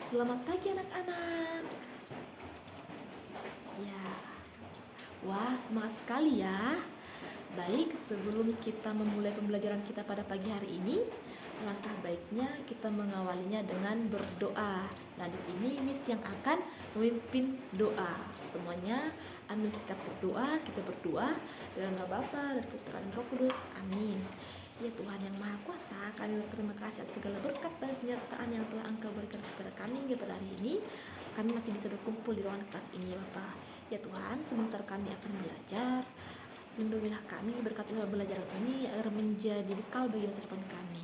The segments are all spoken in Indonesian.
Selamat pagi anak-anak. Ya, wah semangat sekali ya. Baik, sebelum kita memulai pembelajaran kita pada pagi hari ini, langkah baiknya kita mengawalinya dengan berdoa. Nah, di sini Miss yang akan memimpin doa. Semuanya ambil sikap berdoa, kita berdoa dalam nama Bapa dan Putra dan Roh Kudus. Amin. Ya Tuhan yang Maha Kuasa, kami berterima kasih atas segala berkat dan penyertaan yang telah Engkau berikan kepada kami hingga pada hari ini. Kami masih bisa berkumpul di ruangan kelas ini ya Bapak. Ya Tuhan, sebentar kami akan belajar. Lindungilah kami, berkatilah belajar ini agar menjadi bekal bagi masa depan kami.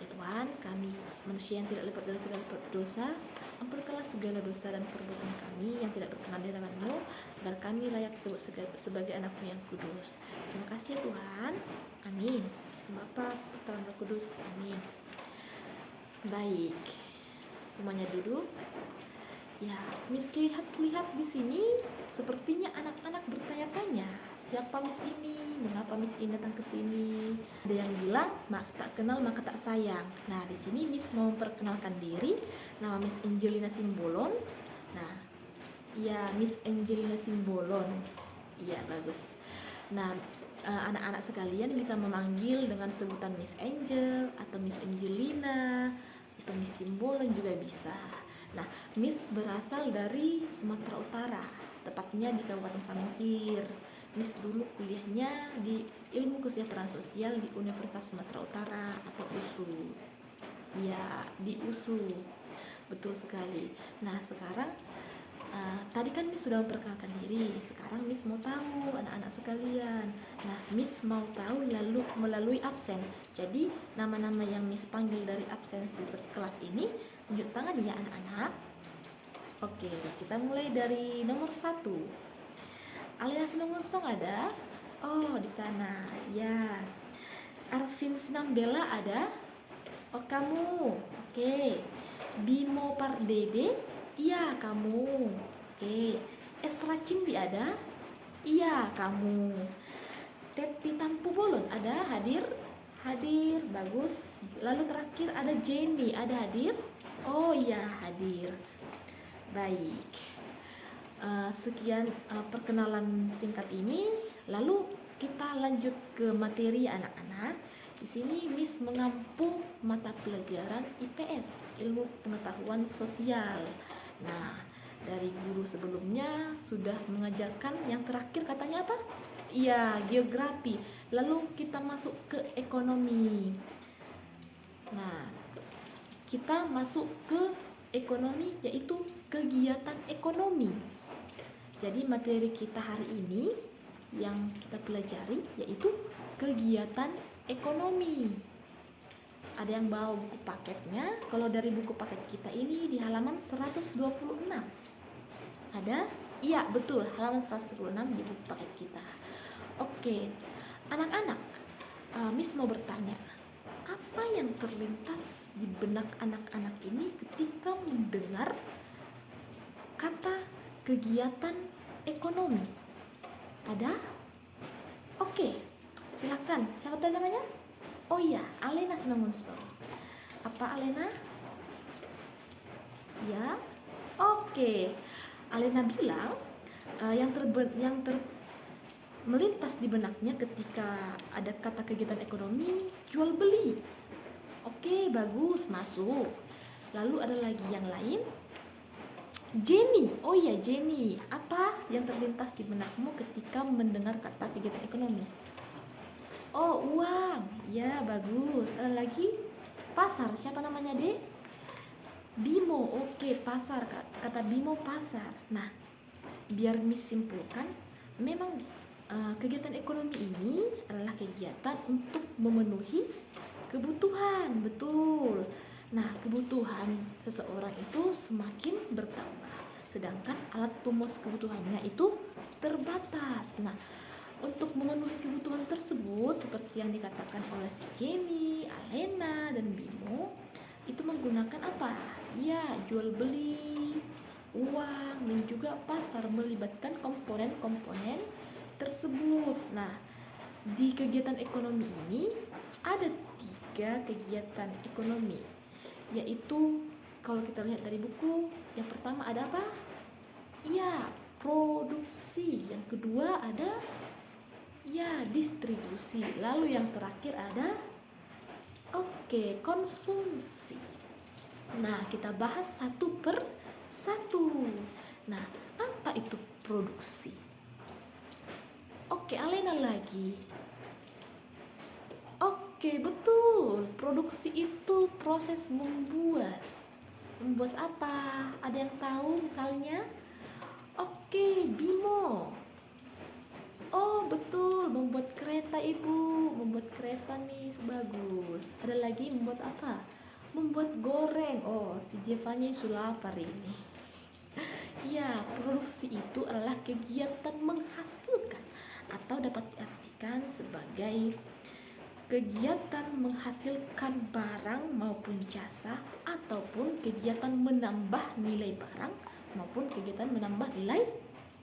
Ya Tuhan, kami manusia yang tidak lepas dari segala dosa, ampunkanlah segala dosa dan perbuatan kami yang tidak berkenan di hadapan-Mu, agar kami layak disebut sebagai anak-Mu yang kudus. Terima kasih ya Tuhan. Amin. Bapa, Putra, dan Roh Kudus. Amin. Baik, semuanya duduk. Ya, Miss lihat-lihat di sini, sepertinya anak-anak bertanya-tanya, siapa Miss ini? Mengapa Miss ini datang ke sini? Ada yang bilang, tak kenal maka tak sayang. Nah, di sini Miss mau memperkenalkan diri. Nama Miss Angelina Simbolon. Nah, ya Miss Angelina Simbolon. Iya, bagus. Nah, anak-anak sekalian bisa memanggil dengan sebutan Miss Angel atau Miss Angelina atau Miss Simbolon juga bisa. Nah, Miss berasal dari Sumatera Utara, tepatnya di Kabupaten Samosir. Miss dulu kuliahnya di Ilmu Kesejahteraan Sosial di Universitas Sumatera Utara atau USU. Ya, di USU. Betul sekali. Nah, sekarang tadi kan Miss sudah memperkenalkan diri. Sekarang Miss mau tahu anak-anak sekalian. Nah, Miss mau tahu lalu melalui absen. Jadi, nama-nama yang Miss panggil dari absensi kelas ini, tunjuk tangan ya anak-anak. Oke, kita mulai dari nomor 1. Alena Simangunsong ada? Oh, di sana. Ya. Arvin Sinambela ada? Oh, kamu. Oke. Bimo Pardede? Iya, kamu. Oke. Esra Cindi ada? Iya, kamu. Teti Tampu Bolon ada? Hadir? Hadir, bagus. Lalu terakhir ada Jenny, ada hadir? Oh iya, hadir. Baik. Sekian perkenalan singkat ini. Lalu kita lanjut ke materi anak-anak. Di sini Miss mengampu mata pelajaran IPS, Ilmu Pengetahuan Sosial. Nah, dari guru sebelumnya sudah mengajarkan yang terakhir katanya apa? Iya, geografi. Lalu kita masuk ke ekonomi. Nah, kita masuk ke ekonomi yaitu kegiatan ekonomi. Jadi materi kita hari ini yang kita pelajari yaitu kegiatan ekonomi. Ada yang bawa buku paketnya. Kalau dari buku paket kita ini di halaman 126. Ada? Iya, betul, halaman 126 di buku paket kita. Oke, anak-anak, Miss mau bertanya, apa yang terlintas di benak anak-anak ini ketika mendengar kata kegiatan ekonomi? Ada? Oke, silakan. Siapa tahu namanya? Oh iya, Alena Simangunsong. Apa Alena? Ya. Oke. Alena bilang yang melintas di benaknya ketika ada kata kegiatan ekonomi, jual beli. Oke, bagus, masuk. Lalu ada lagi yang lain. Jenny, oh iya Jenny, apa yang terlintas di benakmu ketika mendengar kata kegiatan ekonomi? Oh, uang, ya bagus. Ada lagi, pasar, siapa namanya dek? Bimo, oke, pasar, kata Bimo pasar. Nah, biar Miss simpulkan, memang kegiatan ekonomi ini adalah kegiatan untuk memenuhi kebutuhan, betul. Nah, kebutuhan seseorang itu semakin bertambah, sedangkan alat pemuas kebutuhannya itu terbatas. Nah, untuk memenuhi kebutuhan tersebut, seperti yang dikatakan oleh si Jenny, Alena, dan Bimo, itu menggunakan apa? Ya, jual beli, uang, dan juga pasar, melibatkan komponen-komponen tersebut. Nah, di kegiatan ekonomi ini ada 3 kegiatan ekonomi, yaitu kalau kita lihat dari buku, yang pertama ada apa? Ya, produksi. Yang kedua ada ya distribusi. Lalu yang terakhir ada konsumsi. Nah, kita bahas satu per satu. Nah, apa itu produksi? Alena lagi. Betul. Produksi itu proses membuat. Membuat apa? Ada yang tahu misalnya? Bimo. Oh, betul. Membuat kereta, Ibu. Membuat kereta, Miss. Bagus. Ada lagi membuat apa? Membuat goreng. Oh, si Jevanya sudah lapar ini. Ya, produksi itu adalah kegiatan menghasilkan atau dapat diartikan sebagai kegiatan menghasilkan barang maupun jasa ataupun kegiatan menambah nilai barang maupun kegiatan menambah nilai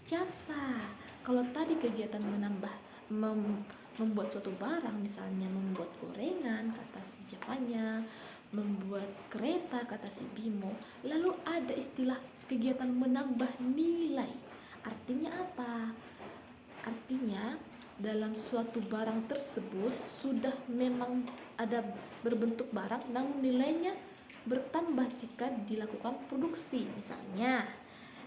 jasa. Kalau tadi kegiatan membuat suatu barang, misalnya membuat gorengan kata si Japanya, membuat kereta kata si Bimo. Lalu ada istilah kegiatan menambah nilai. Artinya apa? Artinya dalam suatu barang tersebut sudah memang ada berbentuk barang, namun nilainya bertambah jika dilakukan produksi. Misalnya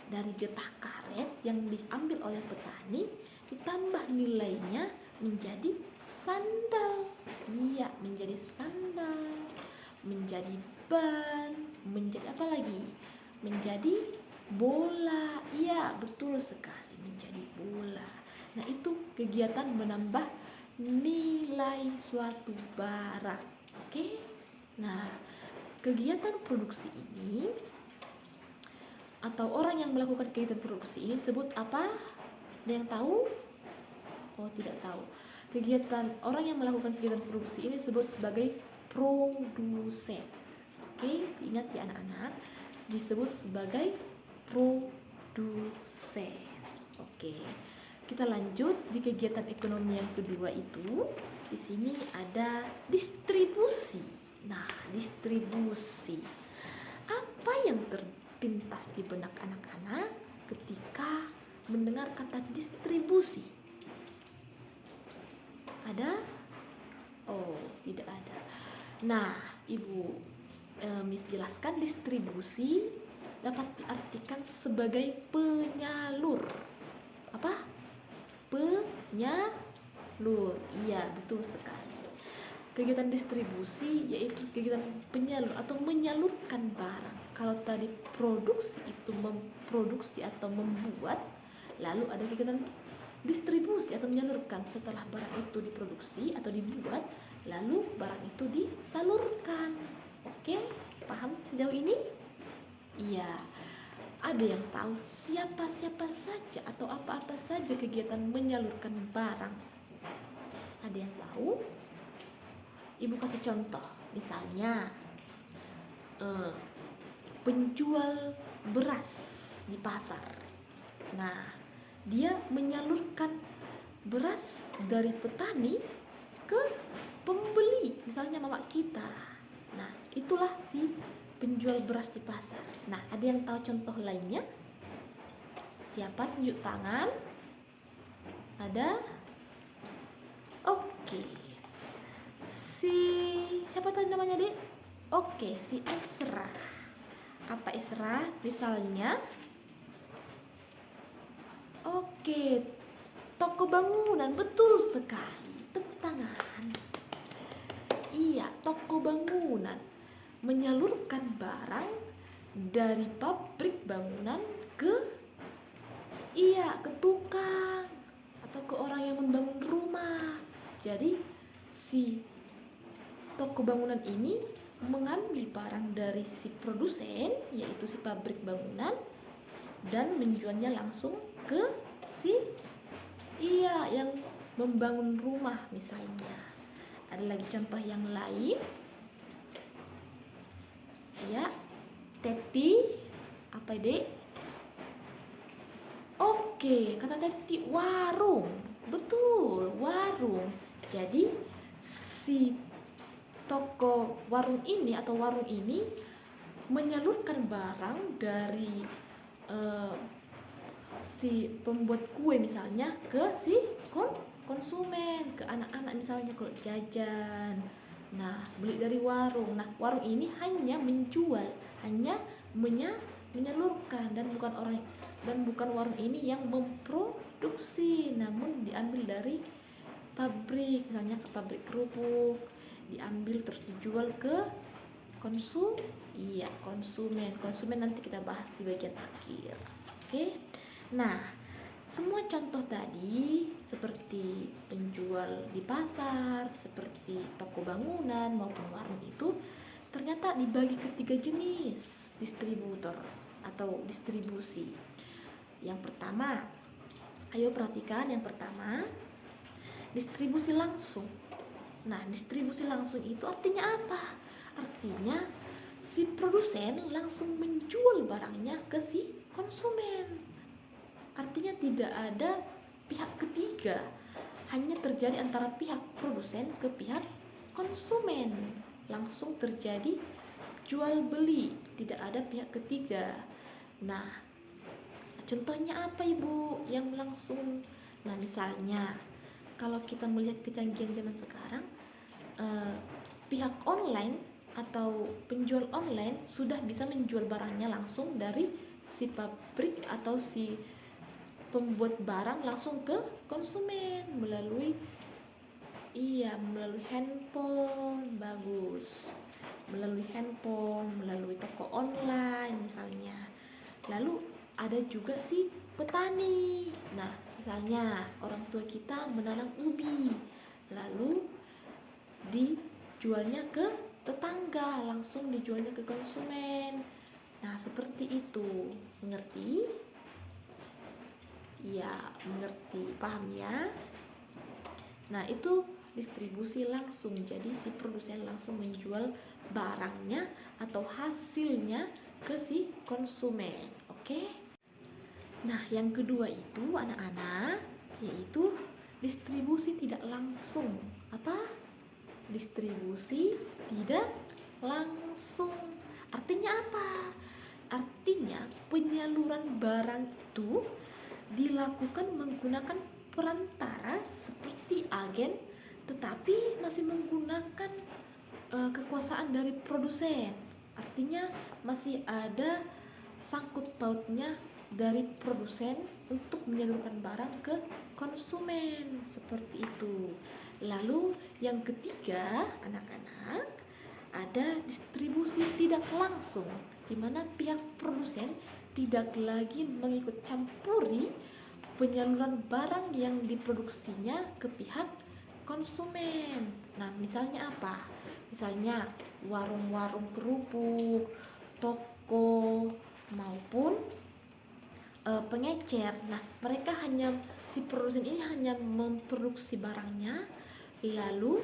dari getah karet yang diambil oleh petani ditambah nilainya menjadi sandal. Iya, menjadi sandal, menjadi ban, menjadi apa lagi? Menjadi bola. Iya, betul sekali, menjadi bola. Nah, itu kegiatan menambah nilai suatu barang. Oke? Nah, kegiatan produksi ini atau orang yang melakukan kegiatan produksi ini disebut apa? Ada yang tahu? Oh, tidak tahu. Kegiatan orang yang melakukan kegiatan produksi ini disebut sebagai produsen. Oke, ingat ya anak-anak, disebut sebagai produsen. Oke. Kita lanjut di kegiatan ekonomi yang kedua itu. Di sini ada distribusi. Nah, distribusi. Apa yang terpintas di benak anak-anak ketika mendengar kata distribusi? Ada? Oh, tidak ada. Nah, Ibu Miss jelaskan, distribusi dapat diartikan sebagai penyalur. Apa? Penyalur. Iya, betul sekali. Kegiatan distribusi yaitu kegiatan penyalur atau menyalurkan barang. Kalau tadi produksi itu memproduksi atau membuat, lalu ada kegiatan distribusi atau menyalurkan. Setelah barang itu diproduksi atau dibuat, lalu barang itu disalurkan. Oke, paham sejauh ini? Iya. Ada yang tahu siapa-siapa saja atau apa-apa saja kegiatan menyalurkan barang? Ada yang tahu? Ibu kasih contoh. Misalnya penjual beras di pasar. Nah, dia menyalurkan beras dari petani ke pembeli, misalnya mama kita. Nah, itulah si penjual beras di pasar. Nah, ada yang tahu contoh lainnya? Siapa, tunjuk tangan? Ada? Oke. Siapa tadi namanya, Dek? Oke, si Esra. Apa Esra? Misalnya toko bangunan. Betul sekali. Tepuk tangan. Iya, toko bangunan menyalurkan barang dari pabrik bangunan ke tukang atau ke orang yang membangun rumah. Jadi si toko bangunan ini mengambil barang dari si produsen, yaitu si pabrik bangunan, dan menjualnya langsung ke si yang membangun rumah misalnya. Ada lagi contoh yang lain? Ya, Teti, apa Dek? Oke, kata Teti warung. Betul, warung. Jadi si toko warung ini atau warung ini menyalurkan barang dari eh, si pembuat kue misalnya ke si konsumen, ke anak-anak misalnya kalau jajan. Nah, beli dari warung. Nah, warung ini hanya menjual, hanya menyalurkan, dan bukan warung ini yang memproduksi, namun diambil dari pabrik, misalnya ke pabrik kerupuk, diambil terus dijual ke konsumen nanti kita bahas di bagian akhir. Oke. Nah, semua contoh tadi seperti penjual di pasar, seperti toko bangunan maupun warung itu ternyata dibagi ke 3 jenis distributor atau distribusi. Yang pertama, ayo perhatikan, yang pertama distribusi langsung. Nah, distribusi langsung itu artinya apa? Artinya si produsen langsung menjual barangnya ke si konsumen. Artinya tidak ada pihak ketiga, hanya terjadi antara pihak produsen ke pihak konsumen. Langsung terjadi jual beli, tidak ada pihak ketiga. Nah, contohnya apa Ibu yang langsung? Nah, misalnya kalau kita melihat kecanggihan zaman sekarang, pihak online atau penjual online sudah bisa menjual barangnya langsung dari si pabrik atau si pembuat barang langsung ke konsumen melalui handphone. Bagus, melalui handphone, melalui toko online misalnya. Lalu ada juga si petani. Nah, misalnya orang tua kita menanam ubi, lalu dijualnya ke tetangga, langsung dijualnya ke konsumen. Nah, seperti itu. Mengerti? Ya, mengerti, paham ya? Nah, itu distribusi langsung. Jadi si produsen langsung menjual barangnya atau hasilnya ke si konsumen. Oke? Nah, yang kedua itu anak-anak, yaitu distribusi tidak langsung. Apa? Distribusi tidak langsung. Artinya apa? Artinya penyaluran barang itu dilakukan menggunakan perantara seperti agen, tetapi masih menggunakan kekuasaan dari produsen. Artinya masih ada sangkut pautnya dari produsen untuk menyalurkan barang ke konsumen, seperti itu. Lalu yang ketiga, anak-anak, ada distribusi tidak langsung, di mana pihak produsen tidak lagi mengikut campuri penyaluran barang yang diproduksinya ke pihak konsumen. Nah, misalnya apa? Misalnya warung-warung kerupuk, toko maupun pengecer. Nah, mereka si produsen ini hanya memproduksi barangnya, lalu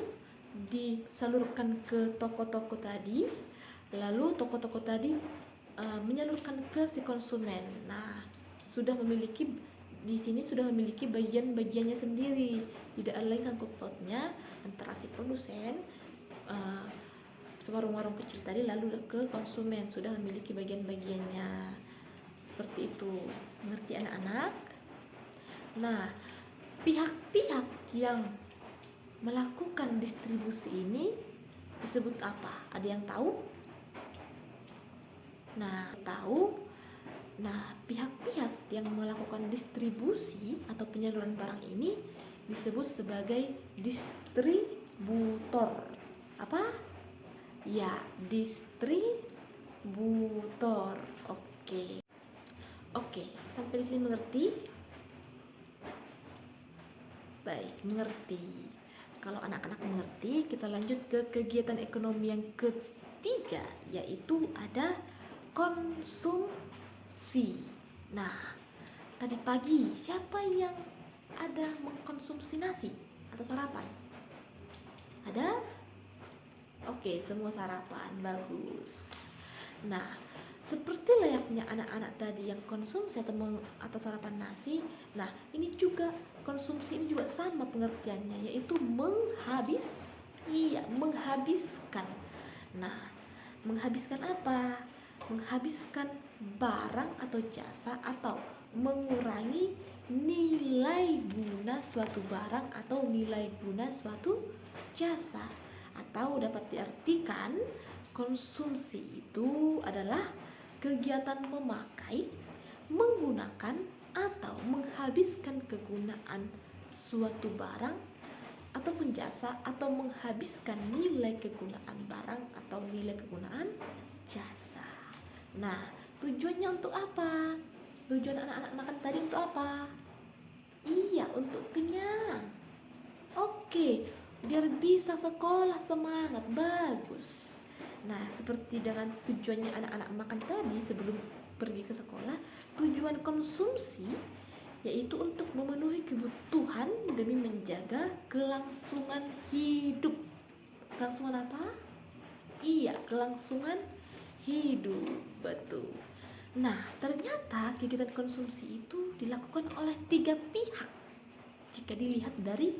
disalurkan ke toko-toko tadi, lalu toko-toko tadi menyalurkan ke si konsumen. Nah, di sini sudah memiliki bagian-bagiannya sendiri, tidak ada lagi sangkut pautnya antara si produsen, warung-warung kecil tadi lalu ke konsumen, sudah memiliki bagian-bagiannya. Seperti itu. Mengerti anak-anak? Nah, pihak-pihak yang melakukan distribusi ini disebut apa? Ada yang tahu? Nah, pihak-pihak yang melakukan distribusi atau penyaluran barang ini disebut sebagai distributor. Apa? Ya, distributor. Oke, sampai di sini mengerti? Baik, mengerti. Kalau anak-anak mengerti, kita lanjut ke kegiatan ekonomi yang ketiga, yaitu ada konsumsi. Nah, tadi pagi siapa yang ada mengkonsumsi nasi atau sarapan? Ada? Oke, semua sarapan, bagus. Nah, seperti layaknya anak-anak tadi yang konsumsi atau sarapan nasi, nah ini juga konsumsi ini juga sama pengertiannya, yaitu menghabiskan. Nah, menghabiskan apa? menghabiskan barang atau jasa atau mengurangi nilai guna suatu barang atau nilai guna suatu jasa. Atau dapat diartikan konsumsi itu adalah kegiatan memakai, menggunakan atau menghabiskan kegunaan suatu barang ataupun jasa atau menghabiskan nilai kegunaan barang atau nilai kegunaan jasa. Nah, tujuannya untuk apa? Tujuan anak-anak makan tadi untuk apa? Iya, untuk kenyang. Oke, biar bisa sekolah semangat, bagus. Nah, seperti dengan tujuannya anak-anak makan tadi sebelum pergi ke sekolah, tujuan konsumsi yaitu untuk memenuhi kebutuhan demi menjaga kelangsungan hidup. Kelangsungan apa? Iya, kelangsungan hidup, betul. Nah, ternyata kegiatan konsumsi itu dilakukan oleh 3 pihak jika dilihat dari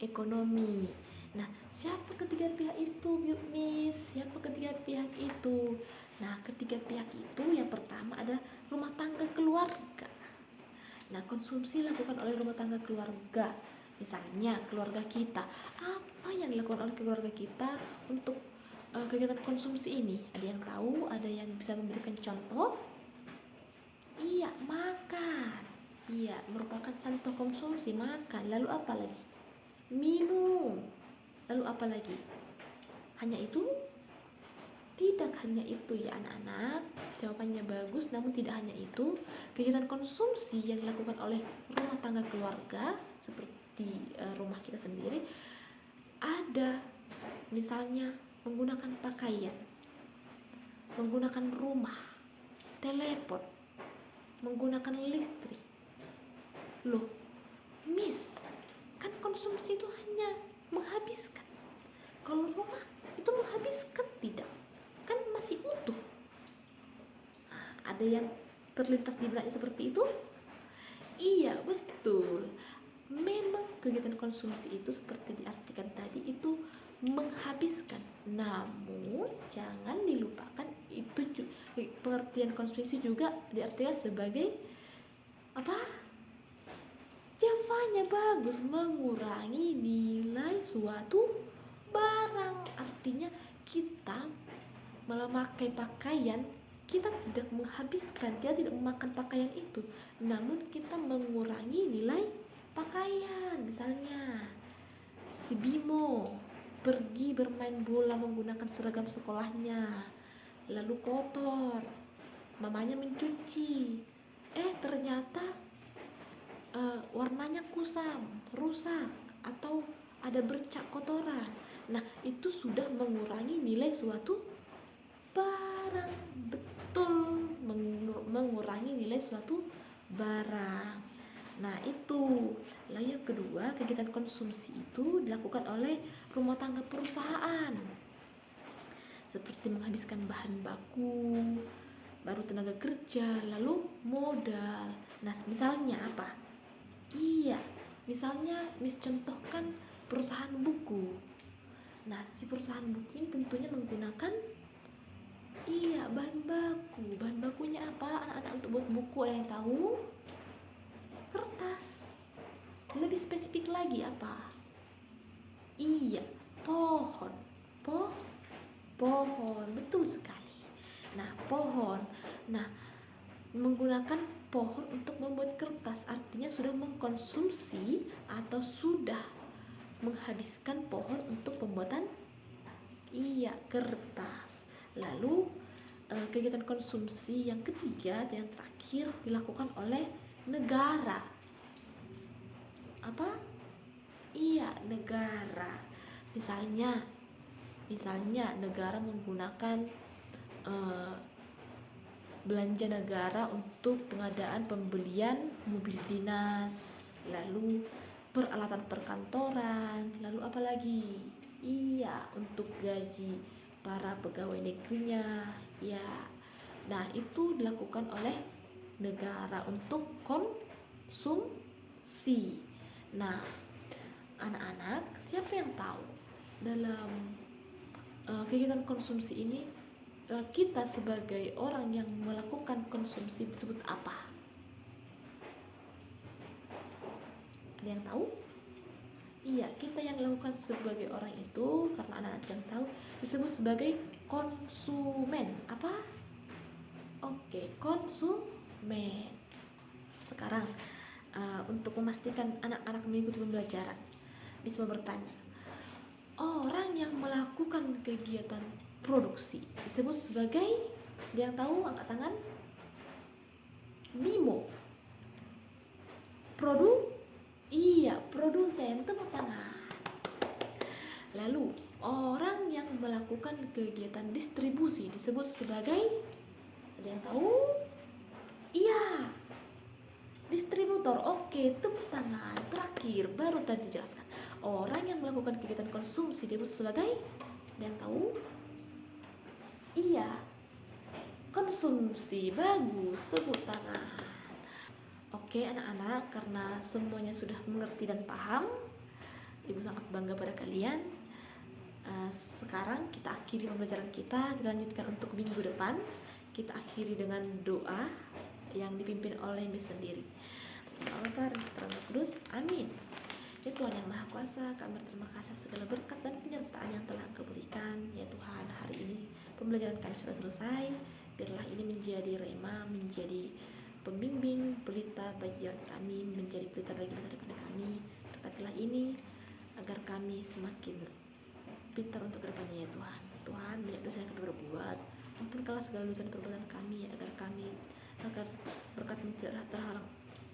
ekonomi. Nah, siapa ketiga pihak itu, yuk Miss? Siapa ketiga pihak itu? Nah, ketiga pihak itu yang pertama ada rumah tangga keluarga. Nah, konsumsi dilakukan oleh rumah tangga keluarga. Misalnya keluarga kita, apa yang dilakukan oleh keluarga kita untuk kegiatan konsumsi ini? Ada yang tahu? Ada yang bisa memberikan contoh? Iya, makan. Iya, merupakan contoh konsumsi, makan. Lalu apa lagi? Minum. Lalu apa lagi? Hanya itu? Tidak hanya itu ya anak-anak. Jawabannya bagus, namun tidak hanya itu. Kegiatan konsumsi yang dilakukan oleh rumah tangga keluarga seperti rumah kita sendiri ada misalnya menggunakan pakaian, menggunakan rumah, telepon, menggunakan listrik. Loh, Miss, kan konsumsi itu hanya menghabiskan. Kalau rumah itu menghabiskan tidak? Kan masih utuh. Nah, ada yang terlintas di belakang seperti itu? Iya, betul. Memang kegiatan konsumsi itu seperti diartikan tadi itu menghabiskan. Namun jangan dilupakan itu pengertian konsumsi juga diartikan sebagai apa? Jawabannya bagus, mengurangi nilai suatu barang. Artinya kita memakai pakaian, kita tidak menghabiskan, kita tidak memakan pakaian itu, namun kita mengurangi nilai pakaian. Misalnya si Bimo pergi bermain bola menggunakan seragam sekolahnya, lalu kotor, mamanya mencuci, ternyata warnanya kusam, rusak, atau ada bercak kotoran. Nah, itu sudah mengurangi nilai suatu barang. Betul, mengurangi nilai suatu barang. Nah, itu. Lalu yang kedua, kegiatan konsumsi itu dilakukan oleh rumah tangga perusahaan. Seperti menghabiskan bahan baku, baru tenaga kerja, lalu modal. Nah, misalnya apa? Iya, misalnya Miss contohkan perusahaan buku. Nah, si perusahaan buku ini tentunya menggunakan bahan baku. Bahan bakunya apa anak-anak untuk buat buku? Ada yang tahu? Kertas. Lebih spesifik lagi apa? Iya, pohon. Pohon, betul sekali. Nah, pohon. Nah, menggunakan pohon untuk membuat kertas artinya sudah mengkonsumsi atau sudah menghabiskan pohon untuk pembuatan kertas. Lalu kegiatan konsumsi yang ketiga dan yang terakhir dilakukan oleh negara. Apa? Iya, negara. Misalnya negara menggunakan belanja negara untuk pengadaan pembelian mobil dinas, lalu peralatan perkantoran, lalu apa lagi? Iya, untuk gaji para pegawai negerinya. Ya. Nah, itu dilakukan oleh negara untuk konsumsi. Nah, anak-anak, siapa yang tahu dalam kegiatan konsumsi ini kita sebagai orang yang melakukan konsumsi disebut apa? Ada yang tahu? Iya, kita yang lakukan sebagai orang itu, karena anak-anak yang tahu, disebut sebagai konsumen. Apa? Oke, konsumen. Sekarang untuk memastikan anak-anak mengikuti pembelajaran, bisa bertanya, orang yang melakukan kegiatan produksi disebut sebagai, dia yang tahu angkat tangan? Mimo. Iya, produsen, tepuk tangan. Lalu orang yang melakukan kegiatan distribusi disebut sebagai, ada yang tahu? Iya, distributor. Oke, tepuk tangan. Terakhir, baru tadi dijelaskan, orang yang melakukan kegiatan konsumsi disebut sebagai, ada yang tahu? Iya, konsumsi. Bagus, tepuk tangan. Oke anak-anak, karena semuanya sudah mengerti dan paham, Ibu sangat bangga pada kalian. Sekarang kita akhiri pembelajaran kita lanjutkan untuk minggu depan. Kita akhiri dengan doa yang dipimpin oleh Miss sendiri. Bismillahirrahmanirrahim. Terima Kudus. Amin. Ya Tuhan yang Maha Kuasa, kami berterima kasih segala berkat dan penyertaan yang telah Engkau berikan. Ya Tuhan, hari ini pembelajaran kami sudah selesai. Biarlah ini menjadi rema, menjadi pembimbing pelita bagi kami, menjadi pelita bagi masa depan kami. Berkatilah ini agar kami semakin pintar untuk kedepannya ya Tuhan. Tuhan, banyak dosa yang kami berbuat, ampunkanlah segala dosa dan perbuatan kami, agar berkat-Mu tidak terhalang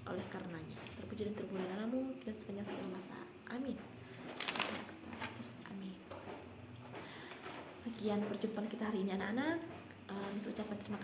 oleh karenanya. Terpuji dan terpuji namamu dan sepanjang segala masa. Amin. Amin. Sekian perjumpaan kita hari ini anak-anak. Ucapkan terima kasih.